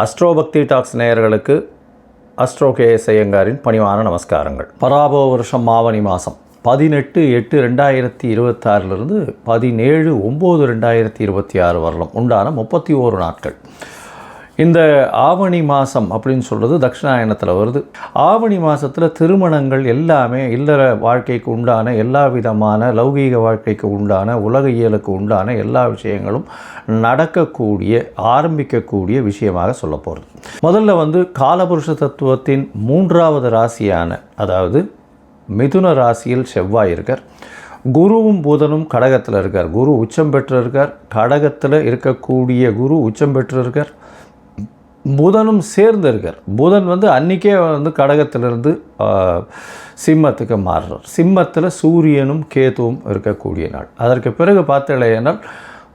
அஸ்ட்ரோபக்தி tax நேயர்களுக்கு astro KS ஐயங்காரின் பணிவான நமஸ்காரங்கள். பராபவ வருஷம் ஆவணி மாதம் 18/8/2026 17/9/2026 வரலாம் உண்டான 31 நாட்கள். இந்த ஆவணி மாதம் அப்படின்னு சொல்கிறது தட்சிணாயனத்தில் வருது. ஆவணி மாதத்தில் திருமணங்கள் எல்லாமே இல்லற வாழ்க்கைக்கு உண்டான எல்லா விதமான லௌகீக வாழ்க்கைக்கு உண்டான உலக இயலுக்கு உண்டான எல்லா விஷயங்களும் நடக்கக்கூடிய ஆரம்பிக்கக்கூடிய விஷயமாக சொல்ல போகிறது. முதல்ல காலபுருஷ தத்துவத்தின் 3வது ராசியான அதாவது மிதுன ராசியில் செவ்வாய் இருக்கார். குருவும் புதனும் கடகத்தில் இருக்கார். குரு உச்சம் பெற்று இருக்கார். கடகத்தில் இருக்கக்கூடிய குரு உச்சம் பெற்று இருக்கார். புதனும் சேர்ந்து இருக்கார். புதன் அன்றைக்கே கடகத்திலிருந்து சிம்மத்துக்கு மாறுறார். சிம்மத்தில் சூரியனும் கேதுவும் இருக்கக்கூடிய நாள். அதற்கு பிறகு பார்த்தீங்கன்னா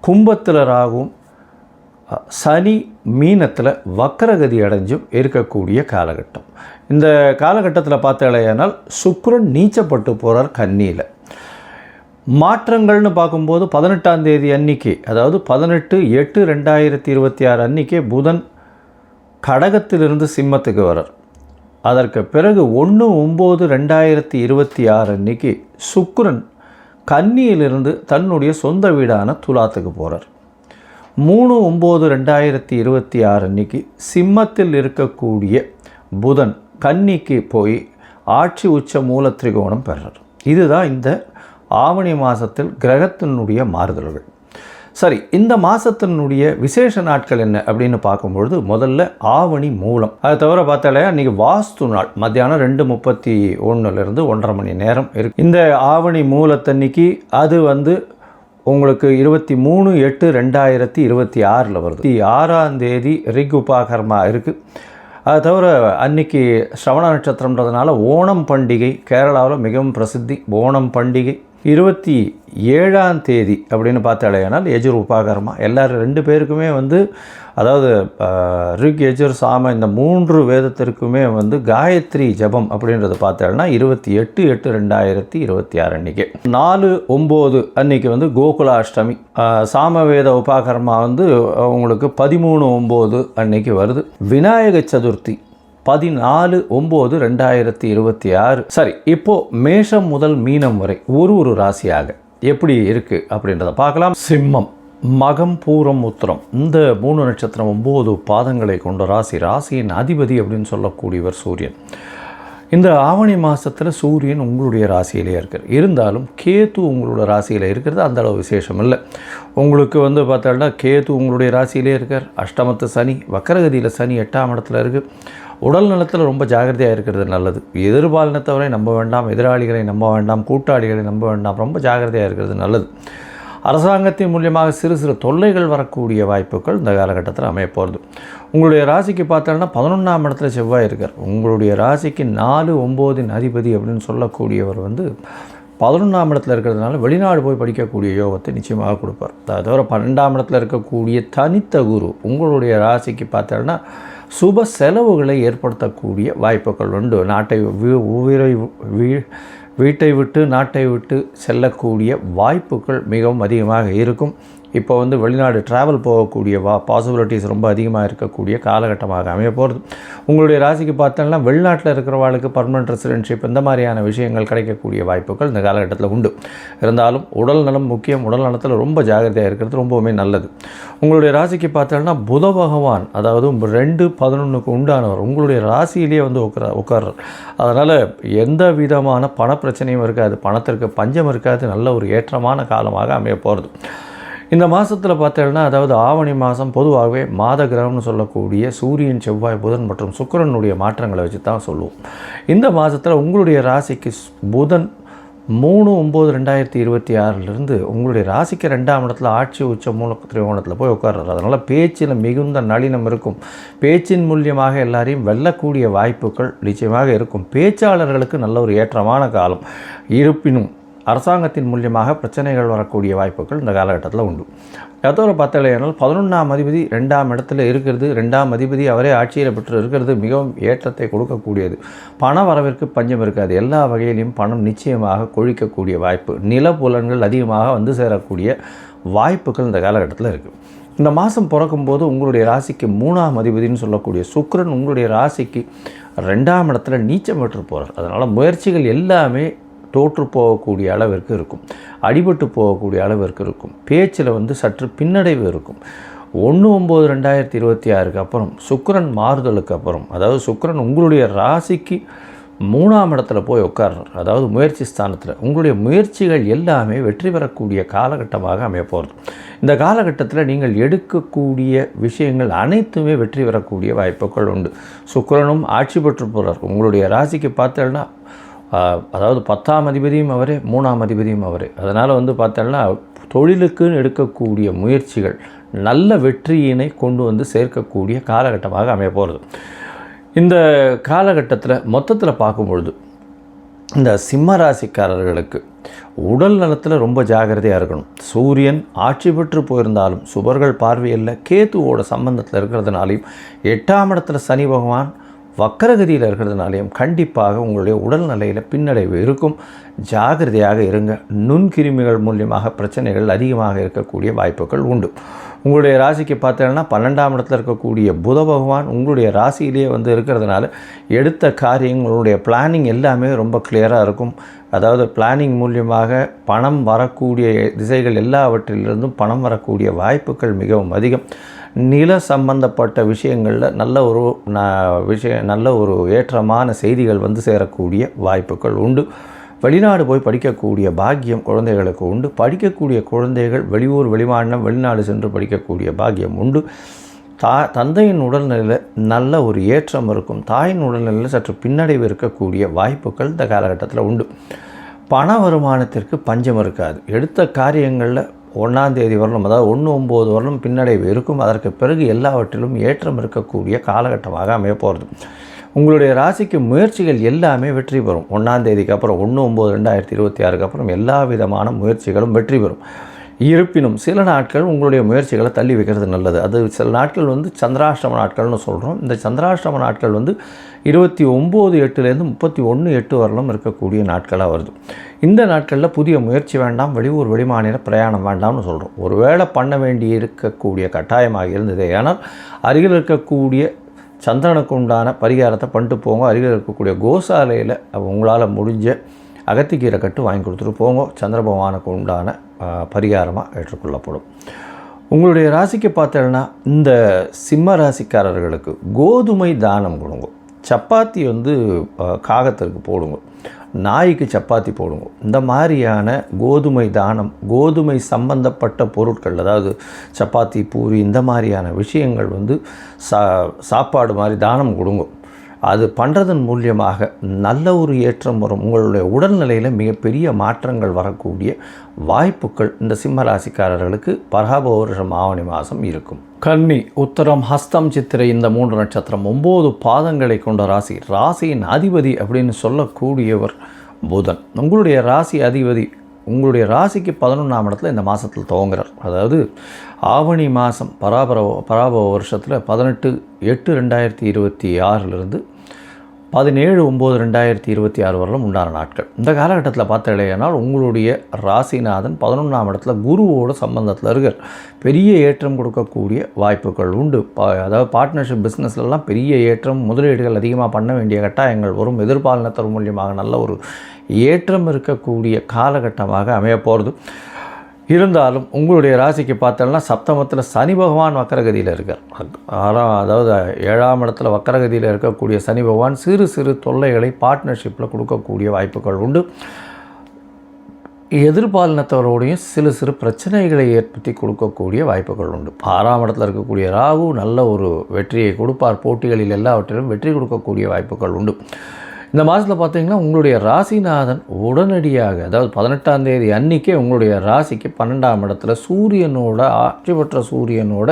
கும்பத்தில் ராகுவும் சனி மீனத்தில் வக்கரகதி அடைஞ்சும் இருக்கக்கூடிய காலகட்டம். இந்த காலகட்டத்தில் பார்த்தீங்கன்னா சுக்கிரன் நீச்சப்பட்டு போகிறார் கன்னியில். மாற்றங்கள்னு பார்க்கும்போது 18ஆம் தேதி அன்னைக்கு, அதாவது 18/8/2026 அன்றைக்கே புதன் கடகத்திலிருந்து சிம்மத்துக்கு வரார். அதற்கு பிறகு 1/9/2026 அன்றைக்கி சுக்கிரன் கன்னியிலிருந்து தன்னுடைய சொந்த வீடான துலாத்துக்கு போகிறார். 3/9/2026 அன்றைக்கி சிம்மத்தில் இருக்கக்கூடிய புதன் கன்னிக்கு போய் ஆட்சி உச்ச மூல திரிகோணம் பெறார். இதுதான் இந்த ஆவணி மாதத்தில் கிரகத்தினுடைய மாறுதல்கள். சரி, இந்த மாதத்தினுடைய விசேஷ நாட்கள் என்ன அப்படின்னு பார்க்கும்பொழுது முதல்ல ஆவணி மூலம். அதை தவிர பார்த்தாலே அன்றைக்கி வாஸ்து நாள் மத்தியானம் 2:31 1:30 மணி நேரம் இருக்குது. இந்த ஆவணி மூலத்தன்னைக்கு அது உங்களுக்கு 23/8/2026 வருது. 6ஆம் தேதி ரிக் உபாகர்மா இருக்குது. அது தவிர அன்றைக்கி ஸ்ரவண நட்சத்திரம்ன்றதுனால ஓணம் பண்டிகை கேரளாவில் மிகவும் பிரசித்தி. ஓணம் பண்டிகை 27ஆம் தேதி அப்படின்னு பார்த்தாலேனால் யஜுர் உபாகர்மா. எல்லோரும் 2 பேருக்குமே அதாவது ரிக் யஜுர் சாம இந்த 3 வேதத்திற்குமே காயத்ரி ஜபம் அப்படின்றது பார்த்தோம்னா 28/8/2026 அன்றைக்கி 4/9 அன்றைக்கி கோகுலாஷ்டமி. சாமவேத உபாகர்மா உங்களுக்கு 13/9 அன்றைக்கி வருது. விநாயக சதுர்த்தி 14/9/2026. சரி, இப்போது மேஷம் முதல் மீனம் வரை ஒரு ராசியாக எப்படி இருக்குது அப்படின்றத பார்க்கலாம். சிம்மம், மகம், பூரம், உத்திரம் இந்த 3 நட்சத்திரம் 9 பாதங்களை கொண்ட ராசியின் அதிபதி அப்படின்னு சொல்லக்கூடியவர் சூரியன். இந்த ஆவணி மாதத்தில் சூரியன் உங்களுடைய ராசியிலே இருக்கார். இருந்தாலும் கேது உங்களோட ராசியில் இருக்கிறது அந்தளவு விசேஷம் இல்லை. உங்களுக்கு பார்த்தோம்னா கேது உங்களுடைய ராசியிலே இருக்கார். அஷ்டமத்து சனி, வக்கரகதியில் சனி 8ஆம் இடத்துல இருக்குது. உடல் நலத்தில் ரொம்ப ஜாகிரதையாக இருக்கிறது நல்லது. எதிர்பாலினத்தவரை நம்ப வேண்டாம், எதிராளிகளை நம்ப வேண்டாம், கூட்டாளிகளை நம்ப வேண்டாம், ரொம்ப ஜாகிரதையாக இருக்கிறது நல்லது. அரசாங்கத்தின் மூலியமாக சிறு தொல்லைகள் வரக்கூடிய வாய்ப்புகள் இந்த காலகட்டத்தில் அமைய போகிறது. உங்களுடைய ராசிக்கு பார்த்தோன்னா 11ஆம் இடத்துல செவ்வாய் இருக்கார். உங்களுடைய ராசிக்கு 4/9 அதிபதி அப்படின்னு சொல்லக்கூடியவர் 11ஆம் இடத்துல இருக்கிறதுனால வெளிநாடு போய் படிக்கக்கூடிய யோகத்தை நிச்சயமாக கொடுப்பார். அது தவிர 12ஆம் இடத்துல இருக்கக்கூடிய தனித்த குரு உங்களுடைய ராசிக்கு பார்த்தோன்னா சுப செலவுகளை ஏற்படுத்தக்கூடிய வாய்ப்புகள் உண்டு. வீட்டை விட்டு நாட்டை விட்டு செல்லக்கூடிய வாய்ப்புகள் மிகவும் அதிகமாக இருக்கும். இப்போ வெளிநாடு ட்ராவல் போகக்கூடிய பாசிபிலிட்டிஸ் ரொம்ப அதிகமாக இருக்கக்கூடிய காலகட்டமாக அமைய போகிறது. உங்களுடைய ராசிக்கு பார்த்தோம்னா வெளிநாட்டில் இருக்கிறவாளுக்கு பர்மனெண்ட் ரெசிடென்ஷிப் இந்த மாதிரியான விஷயங்கள் கிடைக்கக்கூடிய வாய்ப்புகள் இந்த காலகட்டத்தில் உண்டு. இருந்தாலும் உடல் நலம் முக்கியம். உடல் நலத்தில் ரொம்ப ஜாகிரதையாக இருக்கிறது ரொம்பவுமே நல்லது. உங்களுடைய ராசிக்கு பார்த்தோம்னா புத பகவான் அதாவது 2/11 உண்டானவர் உங்களுடைய ராசியிலேயே உட்கார்றார். அதனால் எந்த விதமான பணப்பிரச்சனையும் இருக்காது, பணத்திற்கு பஞ்சம் இருக்காது. நல்ல ஒரு ஏற்றமான காலமாக அமைய போகிறது. இந்த மாதத்தில் பார்த்தீங்கன்னா அதாவது ஆவணி மாதம் பொதுவாகவே மாத கிரகம்னு சொல்லக்கூடிய சூரியன், செவ்வாய், புதன் மற்றும் சுக்கிரனுடைய மாற்றங்களை வச்சு தான் சொல்லுவோம். இந்த மாதத்தில் உங்களுடைய ராசிக்கு புதன் 3/9/2026 உங்களுடைய ராசிக்கு 2ஆம் இடத்துல ஆட்சி உச்ச மூல திரிகோணத்தில் போய் உட்கார்றாரு. அதனால் பேச்சில் மிகுந்த நளினம் இருக்கும். பேச்சின் மூலியமாக எல்லாரையும் வெல்லக்கூடிய வாய்ப்புகள் நிச்சயமாக இருக்கும். பேச்சாளர்களுக்கு நல்ல ஒரு ஏற்றமான காலம். இருப்பினும் அரசாங்கத்தின் மூலியமாக பிரச்சனைகள் வரக்கூடிய வாய்ப்புகள் இந்த காலகட்டத்தில் உண்டு. அதோட பார்த்தலையானால் 11ஆம் அதிபதி 2ஆம் இடத்துல இருக்கிறது. 2ஆம் அதிபதி அவரே ஆட்சியில் பெற்று இருக்கிறது மிகவும் ஏற்றத்தை கொடுக்கக்கூடியது. பண வரவிற்கு பஞ்சம் இருக்காது. எல்லா வகையிலையும் பணம் நிச்சயமாக கொழிக்கக்கூடிய வாய்ப்பு, நிலப்புலன்கள் அதிகமாக சேரக்கூடிய வாய்ப்புகள் இந்த காலகட்டத்தில் இருக்குது. இந்த மாதம் பிறக்கும்போது உங்களுடைய ராசிக்கு 3ஆம் அதிபதினு சொல்லக்கூடிய சுக்கிரன் உங்களுடைய ராசிக்கு 2ஆம் இடத்துல நீச்சம் பெற்று போகிறார். அதனால் முயற்சிகள் எல்லாமே தோற்று போகக்கூடிய அளவிற்கு இருக்கும், அடிபட்டு போகக்கூடிய அளவிற்கு இருக்கும், பேச்சில் சற்று பின்னடைவு இருக்கும். 1/9/2026 அப்புறம் சுக்கிரன் மாறுதலுக்கு அப்புறம், அதாவது சுக்கிரன் உங்களுடைய ராசிக்கு 3ஆம் இடத்துல போய் உட்கார்றார், அதாவது முயற்சி ஸ்தானத்தில். உங்களுடைய முயற்சிகள் எல்லாமே வெற்றி பெறக்கூடிய காலகட்டமாக அமைய போகிறது. இந்த காலகட்டத்தில் நீங்கள் எடுக்கக்கூடிய விஷயங்கள் அனைத்துமே வெற்றி பெறக்கூடிய வாய்ப்புகள் உண்டு. சுக்கிரனும் ஆட்சி பெற்று போகிறார். உங்களுடைய ராசிக்கு பார்த்தேன்னா அதாவது 10ஆம் அதிபதியும் அவரே, 3ஆம் அதிபதியும் அவரே. அதனால் பார்த்தேன்னா தொழிலுக்குன்னு எடுக்கக்கூடிய முயற்சிகள் நல்ல வெற்றியினை கொண்டு சேர்க்கக்கூடிய காலகட்டமாக அமைய போகிறது. இந்த காலகட்டத்தில் மொத்தத்தில் பார்க்கும்பொழுது இந்த சிம்ம ராசிக்காரர்களுக்கு உடல் நலத்தில் ரொம்ப ஜாகிரதையாக இருக்கணும். சூரியன் ஆட்சி பெற்று போயிருந்தாலும் சுபர்கள் பார்வையில் கேத்துவோட சம்பந்தத்தில் இருக்கிறதுனாலையும் 8ஆம் இடத்துல சனி பகவான் வக்கரகதியில் இருக்கிறதுனாலையும் கண்டிப்பாக உங்களுடைய உடல்நிலையில் பின்னடைவு இருக்கும். ஜாகிரதையாக இருங்க. நுண்கிருமிகள் மூலியமாக பிரச்சனைகள் அதிகமாக இருக்கக்கூடிய வாய்ப்புகள் உண்டு. உங்களுடைய ராசிக்கு பார்த்தீங்கன்னா 12ஆம் இடத்துல இருக்கக்கூடிய புத பகவான் உங்களுடைய ராசியிலேயே இருக்கிறதுனால எடுத்த காரியங்களுடைய பிளானிங் எல்லாமே ரொம்ப கிளியராக இருக்கும். அதாவது பிளானிங் மூலியமாக பணம் வரக்கூடிய திசைகள் எல்லாவற்றிலிருந்தும் பணம் வரக்கூடிய வாய்ப்புகள் மிகவும் அதிகம். நில சம்பந்தப்பட்ட விஷயங்களில் நல்ல ஒரு ஏற்றமான செய்திகள் சேரக்கூடிய வாய்ப்புகள் உண்டு. வெளிநாடு போய் படிக்கக்கூடிய பாக்கியம் குழந்தைகளுக்கு உண்டு. படிக்கக்கூடிய குழந்தைகள் வெளியூர், வெளிமாநிலம், வெளிநாடு சென்று படிக்கக்கூடிய பாக்கியம் உண்டு. தந்தையின் உடல்நிலையில் நல்ல ஒரு ஏற்றம் இருக்கும். தாயின் உடல்நிலையில் சற்று பின்னடைவு இருக்கக்கூடிய வாய்ப்புகள் இந்த காலகட்டத்தில் உண்டு. பண வருமானத்திற்கு பஞ்சம் இருக்காது. எடுத்த காரியங்களில் 1ஆம் தேதி வரலும், அதாவது 1/9 வரலும் பின்னடைவு இருக்கும். அதற்கு பிறகு எல்லாவற்றிலும் ஏற்றம் இருக்கக்கூடிய காலகட்டமாக அமைய போகிறது. உங்களுடைய ராசிக்கு முயற்சிகள் எல்லாமே வெற்றி பெறும். 1ஆம் தேதிக்கு அப்புறம் 1/9/2026 அப்புறம் எல்லா விதமான முயற்சிகளும் வெற்றி பெறும். இருப்பினும் சில நாட்கள் உங்களுடைய முயற்சிகளை தள்ளி வைக்கிறது நல்லது. அது சில நாட்கள் சந்திராஷ்டம நாட்கள்னு சொல்கிறோம். இந்த சந்திராஷ்டம நாட்கள் 29/8லேருந்து 31/8 வரலும் இருக்கக்கூடிய நாட்களாக வருது. இந்த நாட்களில் புதிய முயற்சி வேண்டாம், வெளியூர் வெளிமாநில பிரயாணம் வேண்டாம்னு சொல்கிறோம். ஒருவேளை பண்ண வேண்டி இருக்கக்கூடிய கட்டாயமாக இருந்ததே ஆனால் அருகில் இருக்கக்கூடிய சந்திரனுக்கு உண்டான பரிகாரத்தை பண்ணிட்டு போங்க. அருகில் இருக்கக்கூடிய கோசாலையில் உங்களால் முடிஞ்ச அகத்திக்கீரை கட்டு வாங்கி கொடுத்துட்டு போங்க. சந்திர பகவானுக்கு உண்டான பரிகாரமாக ஏற்றுக்கொள்ளப்படும். உங்களுடைய ராசிக்கு பார்த்தீங்கன்னா இந்த சிம்ம ராசிக்காரர்களுக்கு கோதுமை தானம் கொடுங்க. சப்பாத்தி காகத்திற்கு போடுங்க, நாய்க்கு சப்பாத்தி போடுங்க. இந்த மாதிரியான கோதுமை தானம், கோதுமை சம்பந்தப்பட்ட பொருட்கள், அதாவது சப்பாத்தி, பூரி, இந்த மாதிரியான விஷயங்கள் சாப்பாடு மாதிரி தானம் கொடுங்க. அது பண்ணுறதன் மூலியமாக நல்ல ஒரு ஏற்றம் வரும். உங்களுடைய உடல்நிலையில் மிகப்பெரிய மாற்றங்கள் வரக்கூடிய வாய்ப்புகள் இந்த சிம்ம ராசிக்காரர்களுக்கு பராபவ வருஷம் ஆவணி மாதம் இருக்கும். கன்னி, உத்தரம், ஹஸ்தம், சித்திரை இந்த 3 நட்சத்திரம் 9 பாதங்களை கொண்ட ராசி. ராசியின் அதிபதி அப்படின்னு சொல்லக்கூடியவர் புதன். உங்களுடைய ராசி அதிபதி உங்களுடைய ராசிக்கு 11ஆம் இடத்துல இந்த மாதத்தில் துவங்குறார். அதாவது ஆவணி மாதம் பராபவ வருஷத்தில் 18/8/2026 17/9/2026 வரலும் உண்டான நாட்கள். இந்த காலகட்டத்தில் பார்த்தீங்கன்னா உங்களுடைய ராசிநாதன் 11ஆம் இடத்துல குருவோட சம்பந்தத்தில் இருக்கார். பெரிய ஏற்றம் கொடுக்கக்கூடிய வாய்ப்புகள் உண்டு. அதாவது பார்ட்னர்ஷிப் பிஸ்னஸ்லாம் பெரிய ஏற்றம், முதலீடுகள் அதிகமாக பண்ண வேண்டிய கட்டாயங்கள் வரும். எதிர்பாலினத்தர் மூலியமாக நல்ல ஒரு ஏற்றம் இருக்கக்கூடிய காலகட்டமாக அமைய போகிறது. இருந்தாலும் உங்களுடைய ராசிக்கு பார்த்தோம்னா சப்தமத்தில் சனி பகவான் வக்கரகதியில் இருக்கார். அதாவது 7ஆம் இடத்துல வக்கரகதியில் இருக்கக்கூடிய சனி பகவான் சிறு சிறு தொல்லைகளை பார்ட்னர்ஷிப்பில் கொடுக்கக்கூடிய வாய்ப்புகள் உண்டு. எதிர்பாலினத்தவரோடையும் சிறு பிரச்சனைகளை ஏற்படுத்தி கொடுக்கக்கூடிய வாய்ப்புகள் உண்டு. 6ஆம் இடத்துல இருக்கக்கூடிய ராகு நல்ல ஒரு வெற்றியை கொடுப்பார். போட்டிகளில் எல்லாவற்றிலும் வெற்றி கொடுக்கக்கூடிய வாய்ப்புகள் உண்டு. இந்த மாதத்தில் பார்த்தீங்கன்னா உங்களுடைய ராசிநாதன் உடனடியாக, அதாவது 18ஆம் தேதி அன்றைக்கே உங்களுடைய ராசிக்கு 12ஆம் இடத்துல சூரியனோட, ஆட்சி பெற்ற சூரியனோட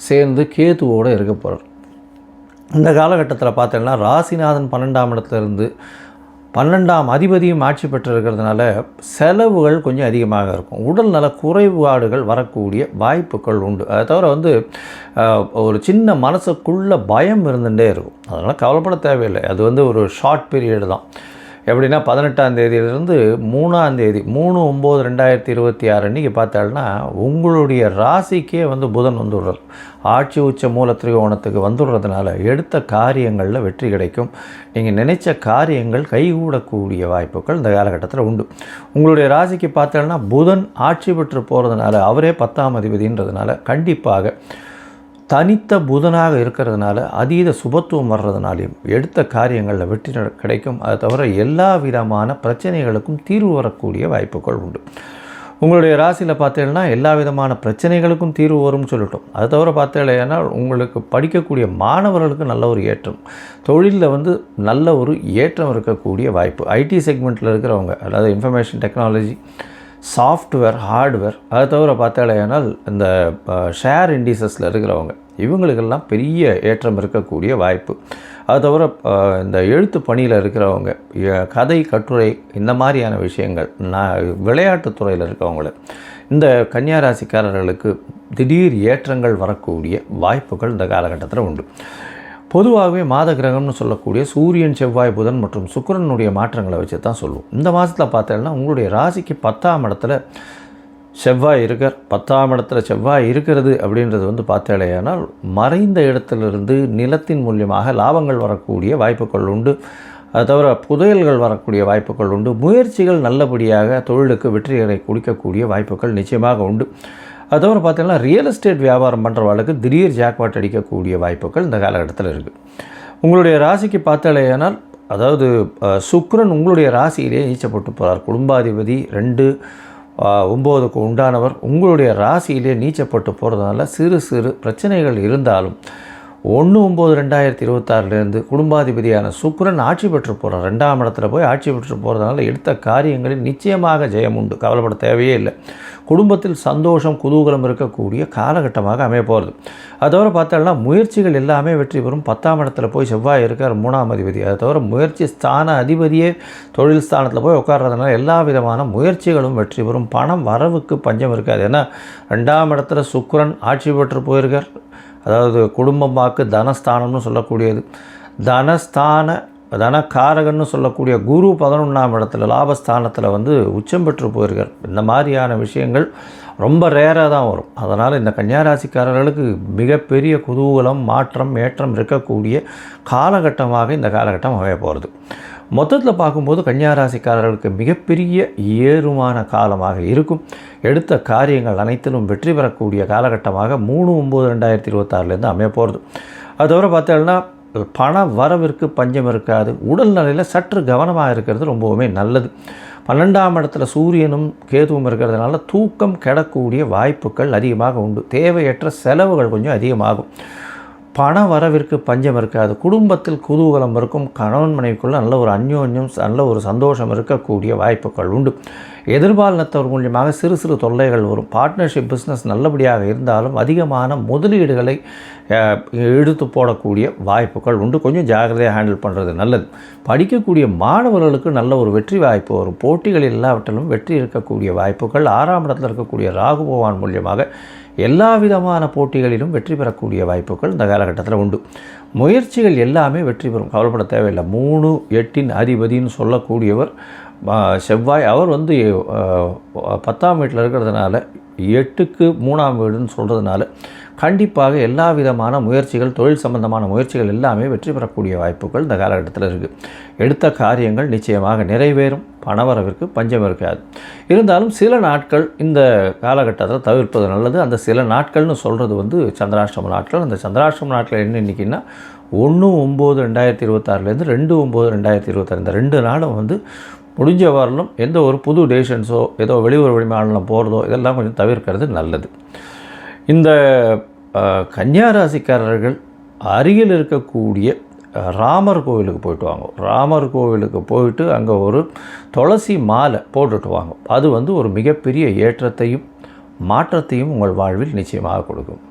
சேர்ந்து கேதுவோடு இருக்க போகிறார். இந்த காலகட்டத்தில் பார்த்தீங்கன்னா ராசிநாதன் 12ஆம் இடத்துலேருந்து 12ஆம் அதிபதியும் ஆட்சி பெற்று இருக்கிறதுனால செலவுகள் கொஞ்சம் அதிகமாக இருக்கும். உடல் நல குறைபாடுகள் வரக்கூடிய வாய்ப்புகள் உண்டு. அதை தவிர ஒரு சின்ன மனசுக்குள்ளே பயம் இருந்துகிட்டே இருக்கும். அதனால் கவலைப்பட தேவையில்லை. அது ஒரு ஷார்ட் பீரியடு தான். எப்படின்னா 18ஆம் தேதியிலிருந்து 3ஆம் தேதி 3/9/2026 அன்றைக்கி பார்த்தாள்னா உங்களுடைய ராசிக்கே வந்து புதன் வந்துடுறார். ஆட்சி உச்ச மூல திரிகோணத்துக்கு வந்துடுறதுனால எடுத்த காரியங்களில் வெற்றி கிடைக்கும். நீங்கள் நினைச்ச காரியங்கள் கைகூடக்கூடிய வாய்ப்புகள் இந்த காலகட்டத்தில் உண்டு. உங்களுடைய ராசிக்கு பார்த்தாள்னா புதன் ஆட்சி பெற்று போகிறதுனால அவரே 10ஆம் அதிபதின்றதுனால கண்டிப்பாக தனித்த புதனாக இருக்கிறதுனால அதீத சுபத்துவம் வர்றதுனாலையும் எடுத்த காரியங்களில் வெற்றி கிடைக்கும். அது தவிர எல்லா விதமான பிரச்சனைகளுக்கும் தீர்வு வரக்கூடிய வாய்ப்புகள் உண்டு. உங்களுடைய ராசியில் பார்த்தீங்கன்னா எல்லா விதமான பிரச்சனைகளுக்கும் தீர்வு வரும்னு சொல்லிட்டோம். அது தவிர பார்த்தீங்கன்னா உங்களுக்கு படிக்கக்கூடிய மாணவர்களுக்கு நல்ல ஒரு ஏற்றம், தொழிலில் வந்து நல்ல ஒரு ஏற்றம் இருக்கக்கூடிய வாய்ப்பு. ஐடி செக்மெண்ட்டில் இருக்கிறவங்க, அதாவது இன்ஃபர்மேஷன் டெக்னாலஜி, சாஃப்ட்வேர், ஹார்ட்வேர், அது தவிர பார்த்தாலேனால் இந்த ஷேர் இண்டிசஸில் இருக்கிறவங்க இவங்களுக்கெல்லாம் பெரிய ஏற்றம் இருக்கக்கூடிய வாய்ப்பு. அது தவிர இந்த எழுத்து பணியில் இருக்கிறவங்க, கதை, கட்டுரை, இந்த மாதிரியான விஷயங்கள், விளையாட்டுத்துறையில் இருக்கவங்கள, இந்த கன்னியாராசிக்காரர்களுக்கு திடீர் ஏற்றங்கள் வரக்கூடிய வாய்ப்புகள் இந்த காலகட்டத்தில் உண்டு. பொதுவாகவே மாத கிரகம்னு சொல்லக்கூடிய சூரியன், செவ்வாய், புதன் மற்றும் சுக்கிரனுடைய மாற்றங்களை வச்சு தான் சொல்லுவோம். இந்த மாதத்தில் பார்த்தீங்கன்னா உங்களுடைய ராசிக்கு 10ஆம் இடத்துல செவ்வாய் இருக்கார். 10ஆம் இடத்துல செவ்வாய் இருக்கிறது அப்படின்றது வந்து பார்த்தேனால் மறைந்த இடத்திலிருந்து நிலத்தின் மூலியமாக லாபங்கள் வரக்கூடிய வாய்ப்புகள் உண்டு. அது தவிர புதையல்கள் வரக்கூடிய வாய்ப்புகள் உண்டு. முயற்சிகள் நல்லபடியாக தொழிலுக்கு வெற்றிகளை கொடுக்கக்கூடிய வாய்ப்புகள் நிச்சயமாக உண்டு. அது தவிர பார்த்தீங்கன்னா ரியல் எஸ்டேட் வியாபாரம் பண்ணுறவர்களுக்கு திடீர் ஜாக்பாட் அடிக்கக்கூடிய வாய்ப்புகள் இந்த காலகட்டத்தில் இருக்குது. உங்களுடைய ராசிக்கு பார்த்தாலேயானால் அதாவது சுக்கிரன் உங்களுடைய ராசியிலே நீச்சப்பட்டு போகிறார். குடும்பாதிபதி 2/9க்கு உண்டானவர் உங்களுடைய ராசியிலே நீச்சப்பட்டு போகிறதுனால சிறு சிறு பிரச்சனைகள் இருந்தாலும் 1/9/2026 குடும்பாதிபதியான சுக்கிரன் ஆட்சி பெற்று போகிறார். 2ஆம் இடத்துல போய் ஆட்சி பெற்று போகிறதுனால எடுத்த காரியங்களில் நிச்சயமாக ஜெயம் உண்டு. கவலைப்பட தேவையே இல்லை. குடும்பத்தில் சந்தோஷம், குதூகலம் இருக்கக்கூடிய காலகட்டமாக அமைய போகிறது. அது தவிர பார்த்தோம்னா முயற்சிகள் எல்லாமே வெற்றி பெறும். 10ஆம் இடத்துல போய் செவ்வாய் இருக்கார், 3ஆம் அதிபதி. அது தவிர முயற்சி ஸ்தான அதிபதியே தொழில் ஸ்தானத்தில் போய் உட்கார்றதுனால எல்லா விதமான முயற்சிகளும் வெற்றி பெறும். பணம் வரவுக்கு பஞ்சம் இருக்காது. ஏன்னா 2ஆம் இடத்துல சுக்கிரன் ஆட்சி பெற்று போயிருக்கார். அதாவது குடும்பமாக்கு தனஸ்தானம்னு சொல்லக்கூடியது. தனக்காரகன்னு சொல்லக்கூடிய குரு 11ஆம் இடத்துல லாபஸ்தானத்தில் வந்து உச்சம் பெற்று போயிருக்கார். இந்த மாதிரியான விஷயங்கள் ரொம்ப ரேராக தான் வரும். அதனால் இந்த கன்னியாராசிக்காரர்களுக்கு மிகப்பெரிய குதூகலம், மாற்றம், ஏற்றம் இருக்கக்கூடிய காலகட்டமாக இந்த காலகட்டம் அமைய போகிறது. மொத்தத்தில் பார்க்கும்போது கன்னியாராசிக்காரர்களுக்கு மிகப்பெரிய ஏறுமான காலமாக இருக்கும். எடுத்த காரியங்கள் அனைத்திலும் வெற்றி பெறக்கூடிய காலகட்டமாக 3/9/2026 அமைய போகிறது. அது தவிர பார்த்தோம்னா பண வரவிற்கு பஞ்சம் இருக்காது. உடல்நிலையில் சற்று கவனமாக இருக்கிறது ரொம்பவுமே நல்லது. 12ஆம் இடத்துல சூரியனும் கேதுவும் இருக்கிறதுனால தூக்கம் கெடக்கூடிய வாய்ப்புகள் அதிகமாக உண்டு. தேவையற்ற செலவுகள் கொஞ்சம் அதிகமாகும். பண வரவிற்கு பஞ்சம் இருக்காது. குடும்பத்தில் குதூகலம் இருக்கும். கணவன் மனைவிக்குள்ள நல்ல ஒரு அந்யோன்யம், நல்ல ஒரு சந்தோஷம் இருக்கக்கூடிய வாய்ப்புகள் உண்டு. எதிர்பாலினத்தவர் மூலியமாக சிறு சிறு தொல்லைகள் வரும். பார்ட்னர்ஷிப் பிஸ்னஸ் நல்லபடியாக இருந்தாலும் அதிகமான முதலீடுகளை எடுத்து போடக்கூடிய வாய்ப்புகள் உண்டு. கொஞ்சம் ஜாகிரதையாக ஹேண்டில் பண்ணுறது நல்லது. படிக்கக்கூடிய மாணவர்களுக்கு நல்ல ஒரு வெற்றி வாய்ப்பு வரும். போட்டிகள் எல்லாவற்றிலும் வெற்றி இருக்கக்கூடிய வாய்ப்புகள். 6ஆம் இடத்தில் இருக்கக்கூடிய ராகு பகவான் மூலியமாக எல்லா விதமான போட்டிகளிலும் வெற்றி பெறக்கூடிய வாய்ப்புகள் இந்த காலகட்டத்தில் உண்டு. முயற்சிகள் எல்லாமே வெற்றி பெறும். கவலைப்பட தேவையில்லை. 3/8 அதிபதினு சொல்லக்கூடியவர் செவ்வாய். அவர் வந்து 10ஆம் வீட்டில் இருக்கிறதுனால 8க்கு 3ஆம் வீடுன்னு சொல்கிறதுனால கண்டிப்பாக எல்லா விதமான முயற்சிகள், தொழில் சம்பந்தமான முயற்சிகள் எல்லாமே வெற்றி பெறக்கூடிய வாய்ப்புகள் இந்த காலகட்டத்தில் இருக்குது. எடுத்த காரியங்கள் நிச்சயமாக நிறைவேறும். பணவரவிற்கு பஞ்சம் இருக்காது. இருந்தாலும் சில நாட்கள் இந்த காலகட்டத்தில் தவிர்ப்பது நல்லது. அந்த சில நாட்கள்னு சொல்கிறது வந்து சந்திராஷ்டம நாட்கள். அந்த சந்திராஷ்டம நாட்கள் என்ன இன்றைக்கின்னா 1/9/2026 2/9/2026 இந்த 2 நாளும் வந்து முடிஞ்ச வரலும் எந்த ஒரு புது டெசிஷன்ஸோ ஏதோ வெளியூர் வெளிமாநிலம் போகிறதோ இதெல்லாம் கொஞ்சம் தவிர்க்கிறது நல்லது. இந்த கன்னியாராசிக்காரர்கள் அருகில் இருக்கக்கூடிய ராமர் கோவிலுக்கு போயிட்டு வாங்க. ராமர் கோவிலுக்கு போயிட்டு அங்கே ஒரு துளசி மாலை போட்டுட்டு வாங்க. அது வந்து ஒரு மிகப்பெரிய ஏற்றத்தையும் மாற்றத்தையும் உங்கள் வாழ்வில் நிச்சயமாக கொடுக்கும்.